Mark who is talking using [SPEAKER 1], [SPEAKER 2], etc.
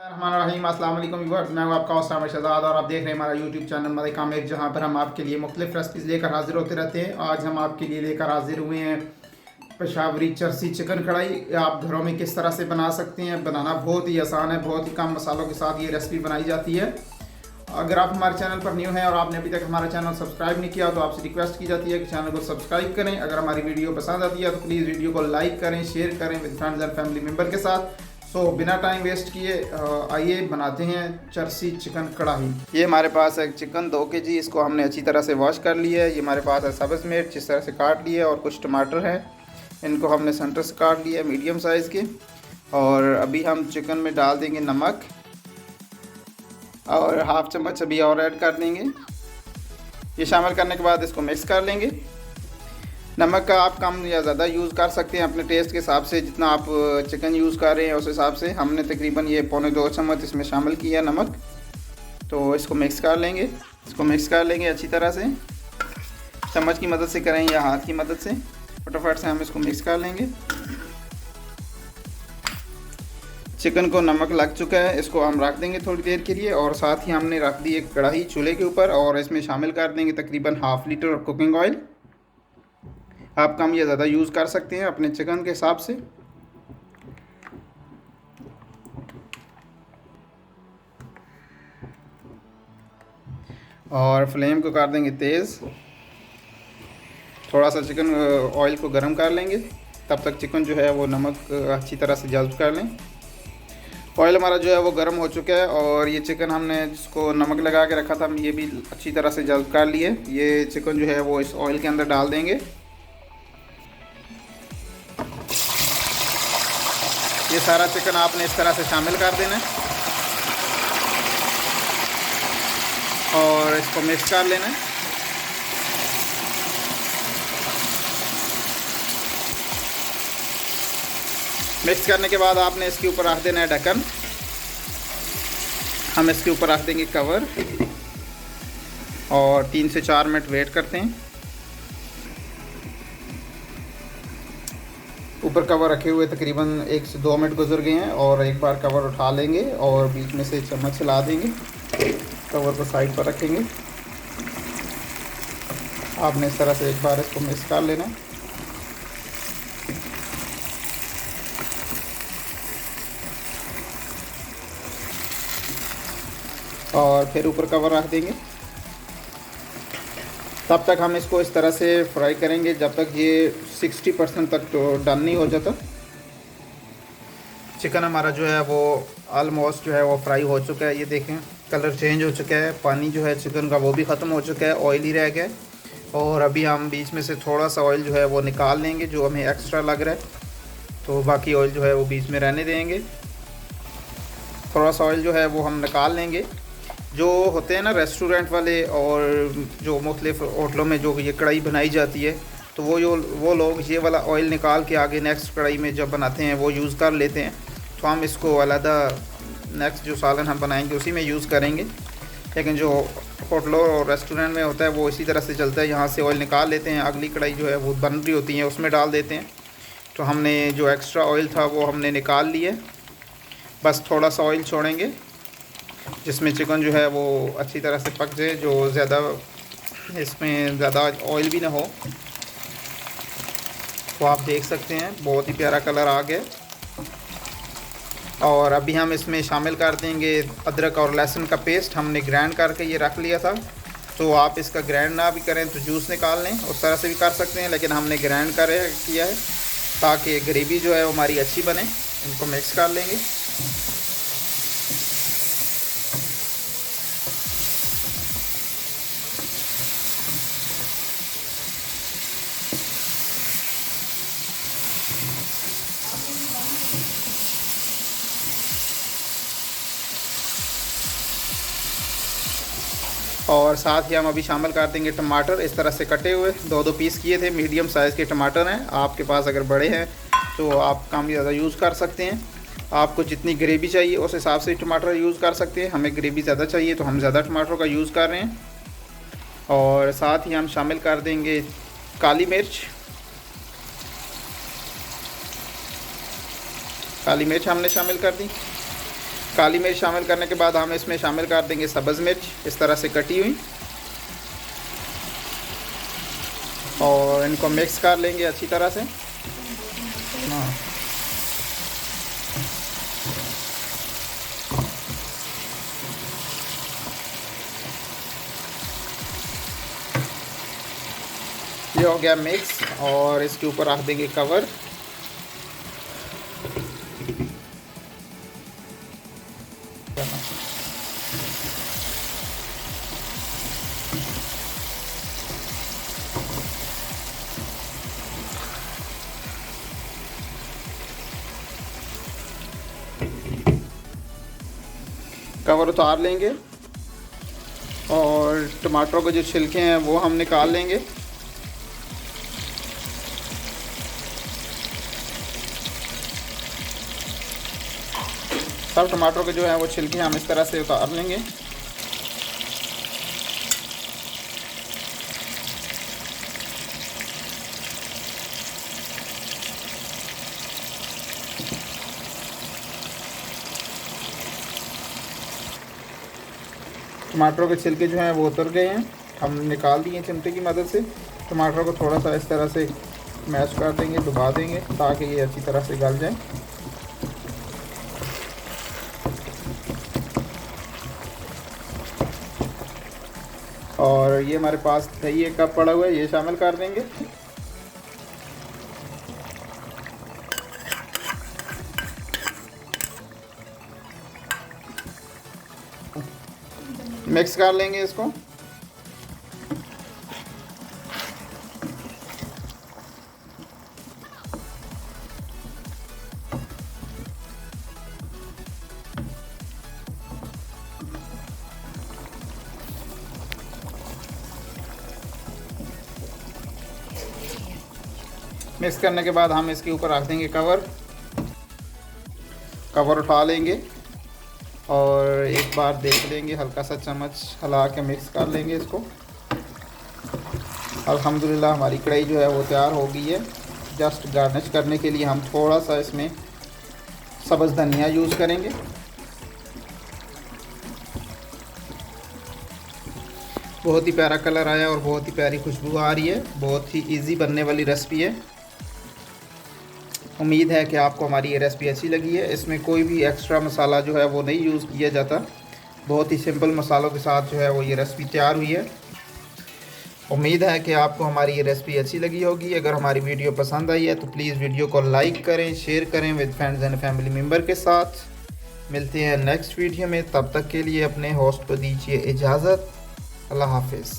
[SPEAKER 1] रहीम अस्सलाम वालेकुम व्यूअर्स, मैं हूं आपका उस्ताद शहजाद और आप देख रहे हैं हमारा यूट्यूब चैनल मलिक आमिर, जहां पर हम आपके लिए मुख्तलिफ रेसिपीज़ लेकर हाजिर होते रहते हैं। आज हम आपके लिए लेकर हाजिर हुए हैं पेशावरी चरसी चिकन कढ़ाई। आप घरों में किस तरह से बना सकते हैं। बनाना बहुत ही आसान है, बहुत ही कम मसालों के साथ ये रेसिपी बनाई जाती है। अगर आप हमारे चैनल पर न्यू हैं और आपने अभी तक हमारा चैनल सब्सक्राइब नहीं किया तो आपसे रिक्वेस्ट की जाती है कि चैनल को सब्सक्राइब करें। अगर हमारी वीडियो पसंद आती है तो प्लीज़ वीडियो को लाइक करें, शेयर करें with friends and family member के साथ। बिना टाइम वेस्ट किए आइए बनाते हैं चरसी चिकन कढ़ाई। ये हमारे पास है चिकन 2 kg, इसको हमने अच्छी तरह से वॉश कर लिया है। ये हमारे पास है सब्ज़ मिर्च इस तरह से काट लिए और कुछ टमाटर हैं, इनको हमने सेंटर से काट लिया है मीडियम साइज़ के। और अभी हम चिकन में डाल देंगे नमक और हाफ चम्मच अभी और ऐड कर देंगे। ये शामिल करने के बाद इसको मिक्स कर लेंगे। नमक का आप कम या ज़्यादा यूज़ कर सकते हैं अपने टेस्ट के हिसाब से, जितना आप चिकन यूज़ कर रहे हैं उस हिसाब से। हमने तकरीबन ये 1.25 चम्मच इसमें शामिल किया नमक। तो इसको मिक्स कर लेंगे, अच्छी तरह से। चम्मच की मदद से करें या हाथ की मदद से, फटाफट से हम इसको मिक्स कर लेंगे। चिकन को नमक लग चुका है, इसको हम रख देंगे थोड़ी देर के लिए। और साथ ही हमने रख दी एक कढ़ाई चूल्हे के ऊपर और इसमें शामिल कर देंगे तकरीबन ½ लीटर कुकिंग ऑयल। आप कम या ज़्यादा यूज़ कर सकते हैं अपने चिकन के हिसाब से। और फ्लेम को कर देंगे तेज़। थोड़ा सा चिकन ऑयल को गर्म कर लेंगे, तब तक चिकन जो है वो नमक अच्छी तरह से जल्ब कर लें। ऑयल हमारा जो है वो गर्म हो चुका है और ये चिकन हमने जिसको नमक लगा के रखा था ये भी अच्छी तरह से जल्ब कर लिए। ये चिकन जो है वो इस ऑयल के अंदर डाल देंगे। ये सारा चिकन आपने इस तरह से शामिल कर देना है और इसको मिक्स कर लेना है। मिक्स करने के बाद आपने इसके ऊपर रख देना है ढक्कन। हम इसके ऊपर रख देंगे कवर और 3 से 4 मिनट वेट करते हैं। ऊपर कवर रखे हुए तकरीबन 1 से 2 मिनट गुजर गए हैं और एक बार कवर उठा लेंगे और बीच में से चम्मच हिला देंगे। कवर को साइड पर रखेंगे। आपने इस तरह से एक बार इसको मिक्स कर लेना। और फिर ऊपर कवर रख देंगे। तब तक हम इसको इस तरह से फ्राई करेंगे जब तक ये 60% तक तो डन नहीं हो जाता। चिकन हमारा जो है वो ऑलमोस्ट जो है वो फ्राई हो चुका है। ये देखें कलर चेंज हो चुका है, पानी जो है चिकन का वो भी ख़त्म हो चुका है, ऑयल ही रह गया है। और अभी हम बीच में से थोड़ा सा ऑयल जो है वो निकाल लेंगे जो हमें एक्स्ट्रा लग रहा है। तो बाकी ऑयल जो है वो बीच में रहने देंगे। थोड़ा सा ऑयल जो है वो हम निकाल लेंगे। जो होते हैं ना रेस्टोरेंट वाले और जो मुख्तलिफ होटलों में जो ये कढ़ाई बनाई जाती है, तो वो लोग ये वाला ऑयल निकाल के आगे नेक्स्ट कढ़ाई में जब बनाते हैं वो यूज़ कर लेते हैं। तो हम इसको अलहदा नेक्स्ट जो सालन हम बनाएंगे उसी में यूज़ करेंगे। लेकिन जो होटलों और रेस्टोरेंट में होता है वो इसी तरह से चलता है, यहाँ से ऑयल निकाल लेते हैं, अगली कढ़ाई जो है वो बन रही होती है उसमें डाल देते हैं। तो हमने जो एक्स्ट्रा ऑयल था वो हमने निकाल लिया, बस थोड़ा सा ऑयल छोड़ेंगे जिसमें चिकन जो है वो अच्छी तरह से पक जाए, जो ज़्यादा इसमें ज़्यादा ऑयल भी ना हो। तो आप देख सकते हैं बहुत ही प्यारा कलर आ गया। और अभी हम इसमें शामिल कर देंगे अदरक और लहसुन का पेस्ट। हमने ग्राइंड करके ये रख लिया था, तो आप इसका ग्राइंड ना भी करें तो जूस निकाल लें, उस तरह से भी कर सकते हैं। लेकिन हमने ग्राइंड किया है ताकि ग्रेवी जो है वो हमारी अच्छी बने। इनको मिक्स कर लेंगे। और साथ ही हम अभी शामिल कर देंगे टमाटर, इस तरह से कटे हुए 2-2 पीस किए थे। मीडियम साइज़ के टमाटर हैं, आपके पास अगर बड़े हैं तो आप कम ज़्यादा यूज़ कर सकते हैं। आपको जितनी ग्रेवी चाहिए उस हिसाब से टमाटर यूज़ कर सकते हैं। हमें ग्रेवी ज़्यादा चाहिए तो हम ज़्यादा टमाटरों का यूज़ कर रहे हैं। और साथ ही हम शामिल कर देंगे काली मिर्च। काली मिर्च हमने शामिल कर दी। काली मिर्च शामिल करने के बाद हम इसमें शामिल कर देंगे सब्ज़ मिर्च इस तरह से कटी हुई, और इनको मिक्स कर लेंगे अच्छी तरह से। हाँ, ये हो गया मिक्स, और इसके ऊपर रख देंगे कवर। कवर उतार लेंगे और टमाटरों के जो छिलके हैं वो हम निकाल लेंगे। सब टमाटरों के जो है वो छिलके हम इस तरह से उतार लेंगे। टमाटरों के छिलके जो हैं वो उतर गए हैं, हम निकाल दिए चिमटे की मदद से। टमाटरों को थोड़ा सा इस तरह से मैश कर देंगे, दबा देंगे ताकि ये अच्छी तरह से गल जाए। और ये हमारे पास दही एक कप पड़ा हुआ है, ये शामिल कर देंगे। मिक्स कर लेंगे इसको। मिक्स करने के बाद हम इसके ऊपर रख देंगे कवर उठा लेंगे और एक बार देख लेंगे, हल्का सा चम्मच हिला के मिक्स कर लेंगे इसको। अल्हम्दुलिल्लाह हमारी कढ़ाई जो है वो तैयार हो गई है। जस्ट गार्निश करने के लिए हम थोड़ा सा इसमें सब्ज़ धनिया यूज़ करेंगे। बहुत ही प्यारा कलर आया और बहुत ही प्यारी खुशबू आ रही है। बहुत ही इजी बनने वाली रेसिपी है। उम्मीद है कि आपको हमारी ये रेसिपी अच्छी लगी है। इसमें कोई भी एक्स्ट्रा मसाला जो है वो नहीं यूज़ किया जाता, बहुत ही सिंपल मसालों के साथ जो है वो ये रेसिपी तैयार हुई है। उम्मीद है कि आपको हमारी ये रेसिपी अच्छी लगी होगी। अगर हमारी वीडियो पसंद आई है तो प्लीज़ वीडियो को लाइक करें, शेयर करें with friends and family member के साथ। मिलते हैं नेक्स्ट वीडियो में, तब तक के लिए अपने होस्ट को दीजिए इजाज़त। अल्लाह हाफिज़।